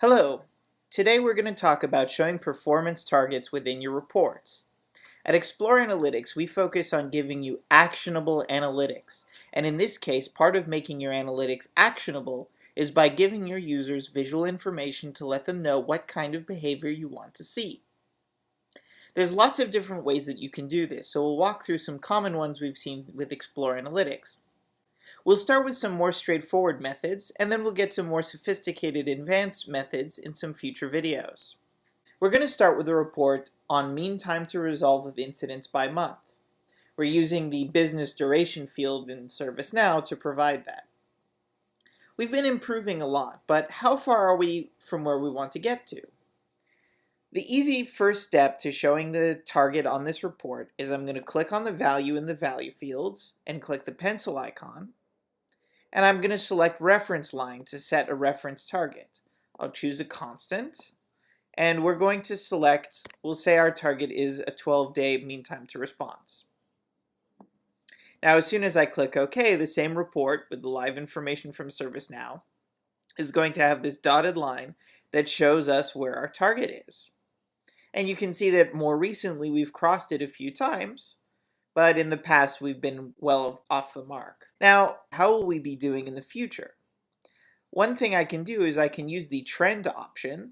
Hello! Today we're going to talk about showing performance targets within your reports. At Explore Analytics, we focus on giving you actionable analytics, and in this case, part of making your analytics actionable is by giving your users visual information to let them know what kind of behavior you want to see. There's lots of different ways that you can do this, so we'll walk through some common ones we've seen with Explore Analytics. We'll start with some more straightforward methods, and then we'll get to more sophisticated advanced methods in some future videos. We're going to start with a report on mean time to resolve of incidents by month. We're using the business duration field in ServiceNow to provide that. We've been improving a lot, but how far are we from where we want to get to? The easy first step to showing the target on this report is I'm going to click on the value in the value fields and click the pencil icon. And I'm going to select reference line to set a reference target. I'll choose a constant, and we're going to select, we'll say our target is a 12-day mean time to response. Now as soon as I click OK, the same report with the live information from ServiceNow is going to have this dotted line that shows us where our target is. And you can see that more recently we've crossed it a few times, but in the past we've been well off the mark. Now, how will we be doing in the future? One thing I can do is I can use the trend option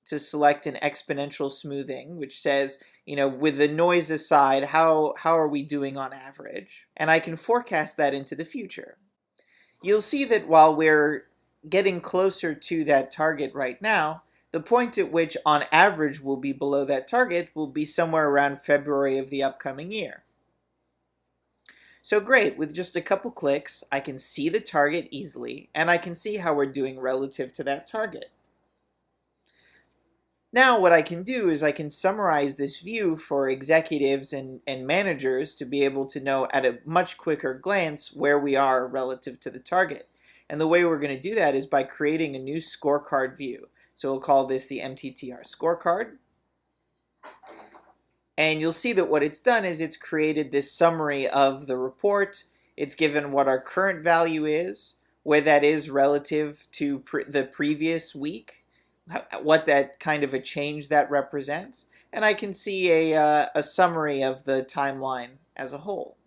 to select an exponential smoothing, which says, with the noise aside, how are we doing on average? And I can forecast that into the future. You'll see that while we're getting closer to that target right now, the point at which on average we'll be below that target will be somewhere around February of the upcoming year. So great, with just a couple clicks, I can see the target easily, and I can see how we're doing relative to that target. Now what I can do is I can summarize this view for executives and managers to be able to know at a much quicker glance where we are relative to the target. And the way we're going to do that is by creating a new scorecard view. So we'll call this the MTTR scorecard. And you'll see that what it's done is it's created this summary of the report. It's given what our current value is, where that is relative to the previous week, what that kind of a change that represents, and I can see a summary of the timeline as a whole.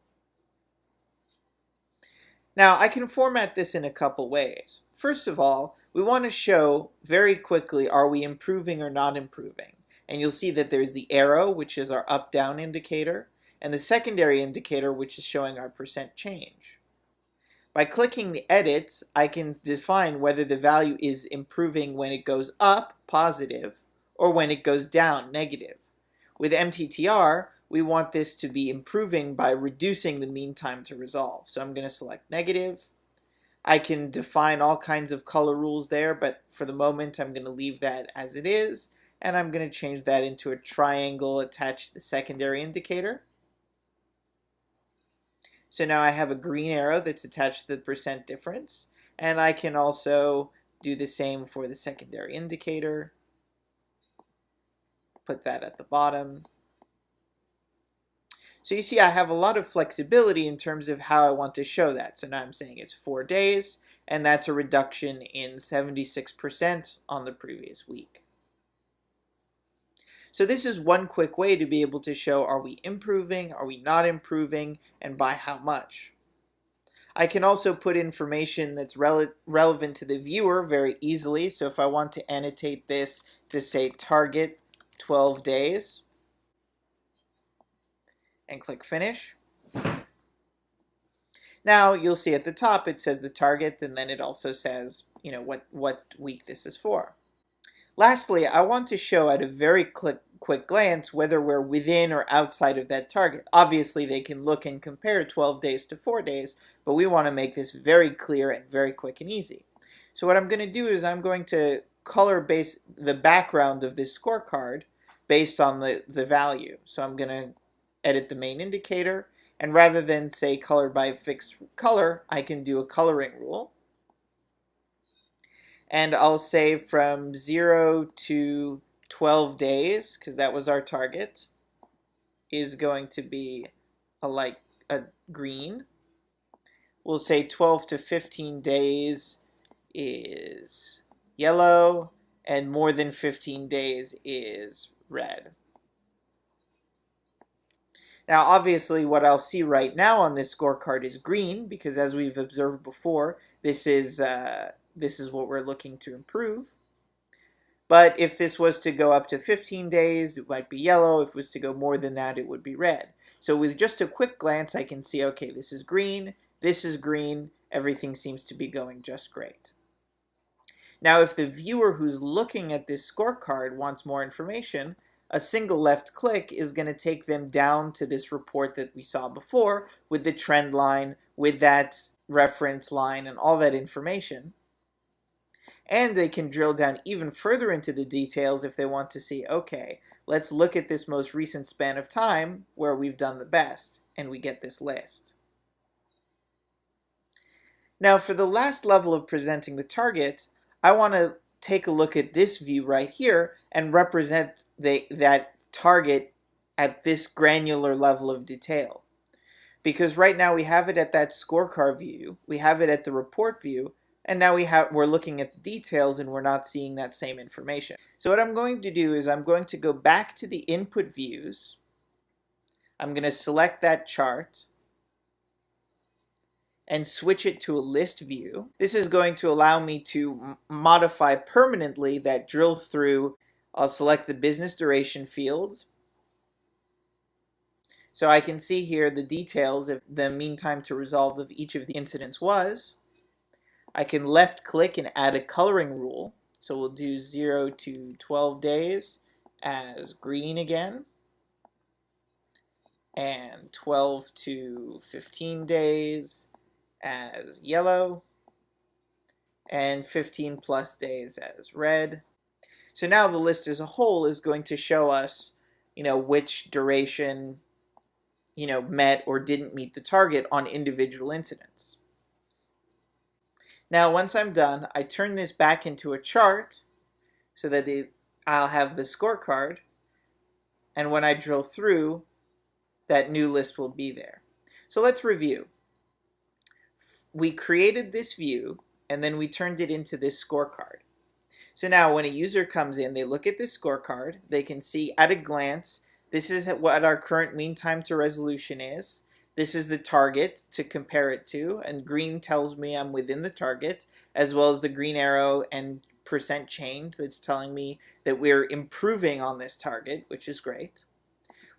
Now I can format this in a couple ways. First of all, we want to show very quickly, are we improving or not improving? And you'll see that there's the arrow, which is our up-down indicator, and the secondary indicator, which is showing our percent change. By clicking the edit, I can define whether the value is improving when it goes up, positive, or when it goes down, negative. With MTTR, we want this to be improving by reducing the mean time to resolve. So I'm going to select negative. I can define all kinds of color rules there, but for the moment I'm going to leave that as it is. And I'm going to change that into a triangle attached to the secondary indicator. So now I have a green arrow that's attached to the percent difference, and I can also do the same for the secondary indicator. Put that at the bottom. So you see I have a lot of flexibility in terms of how I want to show that. So now I'm saying it's 4 days, and that's a reduction in 76% on the previous week. So this is one quick way to be able to show, are we improving, are we not improving, and by how much. I can also put information that's relevant to the viewer very easily. So if I want to annotate this to say target 12 days and click finish. Now you'll see at the top it says the target, and then it also says what week this is for. Lastly, I want to show at a very quick glance whether we're within or outside of that target. Obviously, they can look and compare 12 days to 4 days, but we want to make this very clear and very quick and easy. So what I'm going to do is I'm going to color base the background of this scorecard based on the value. So I'm going to edit the main indicator, and rather than say color by fixed color, I can do a coloring rule. And I'll say from 0 to 12 days, because that was our target, is going to be a green. We'll say 12 to 15 days is yellow, and more than 15 days is red. Now, obviously, what I'll see right now on this scorecard is green, because as we've observed before, this is what we're looking to improve. But if this was to go up to 15 days, it might be yellow. If it was to go more than that, it would be red. So with just a quick glance, I can see, okay, this is green, everything seems to be going just great. Now, if the viewer who's looking at this scorecard wants more information, a single left click is going to take them down to this report that we saw before with the trend line, with that reference line, and all that information. And they can drill down even further into the details if they want to see, okay, let's look at this most recent span of time where we've done the best, and we get this list. Now, for the last level of presenting the target, I want to take a look at this view right here and represent that target at this granular level of detail. Because right now we have it at that scorecard view, we have it at the report view, and now we're looking at the details and we're not seeing that same information. So what I'm going to do is I'm going to go back to the input views. I'm going to select that chart and switch it to a list view. This is going to allow me to modify permanently that drill through. I'll select the business duration field. So I can see here the details of the mean time to resolve of each of the incidents was. I can left click and add a coloring rule. So we'll do 0 to 12 days as green again, and 12 to 15 days as yellow, and 15 plus days as red. So now the list as a whole is going to show us, which duration, met or didn't meet the target on individual incidents. Now, once I'm done, I turn this back into a chart so that I'll have the scorecard, and when I drill through, that new list will be there. So let's review. We created this view, and then we turned it into this scorecard. So now when a user comes in, they look at this scorecard, they can see at a glance, this is what our current mean time to resolution is. This is the target to compare it to, and green tells me I'm within the target, as well as the green arrow and percent change that's telling me that we're improving on this target, which is great.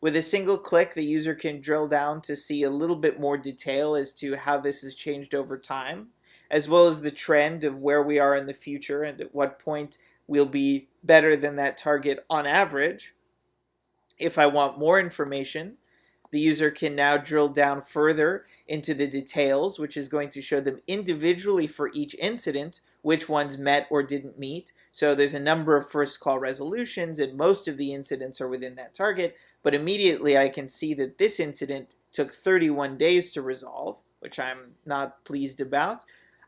With a single click, the user can drill down to see a little bit more detail as to how this has changed over time, as well as the trend of where we are in the future and at what point we'll be better than that target on average. If I want more information, the user can now drill down further into the details, which is going to show them individually for each incident which ones met or didn't meet. So there's a number of first call resolutions, and most of the incidents are within that target, but immediately I can see that this incident took 31 days to resolve, which I'm not pleased about.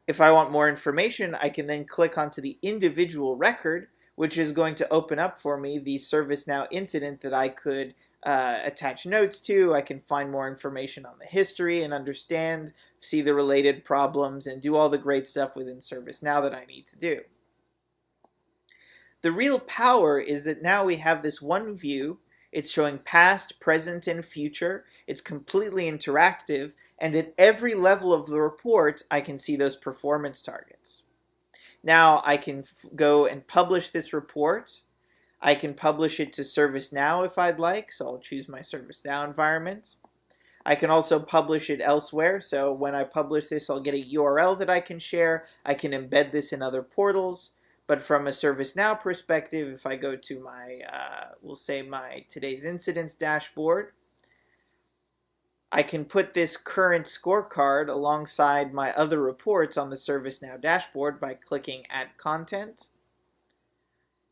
If I want more information, I can then click onto the individual record, which is going to open up for me the ServiceNow incident that I could attach notes to. I can find more information on the history and understand, see the related problems, and do all the great stuff within ServiceNow that I need to do. The real power is that now we have this one view. It's showing past, present, and future. It's completely interactive, and at every level of the report, I can see those performance targets. Now I can go and publish this report. I can publish it to ServiceNow if I'd like, so I'll choose my ServiceNow environment. I can also publish it elsewhere, so when I publish this, I'll get a URL that I can share. I can embed this in other portals, but from a ServiceNow perspective, if I go to my, we'll say my today's incidents dashboard, I can put this current scorecard alongside my other reports on the ServiceNow dashboard by clicking Add Content,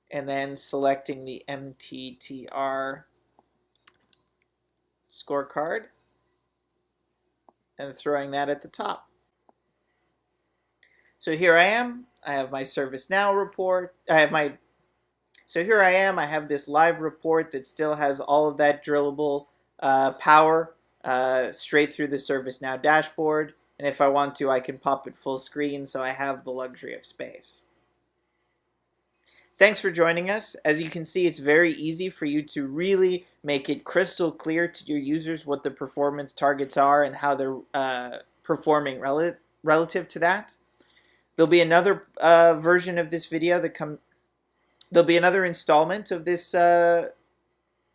and then selecting the MTTR scorecard and throwing that at the top. So here I am. I have my ServiceNow report. So here I am. I have this live report that still has all of that drillable power straight through the ServiceNow dashboard. And if I want to, I can pop it full screen so I have the luxury of space. Thanks for joining us. As you can see, it's very easy for you to really make it crystal clear to your users what the performance targets are and how they're performing relative to that. There'll be another version of this video there'll be another installment of this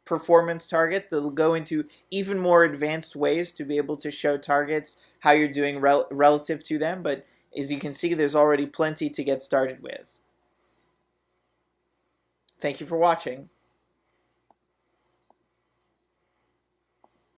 performance target that'll go into even more advanced ways to be able to show targets, how you're doing relative to them. But as you can see, there's already plenty to get started with. Thank you for watching.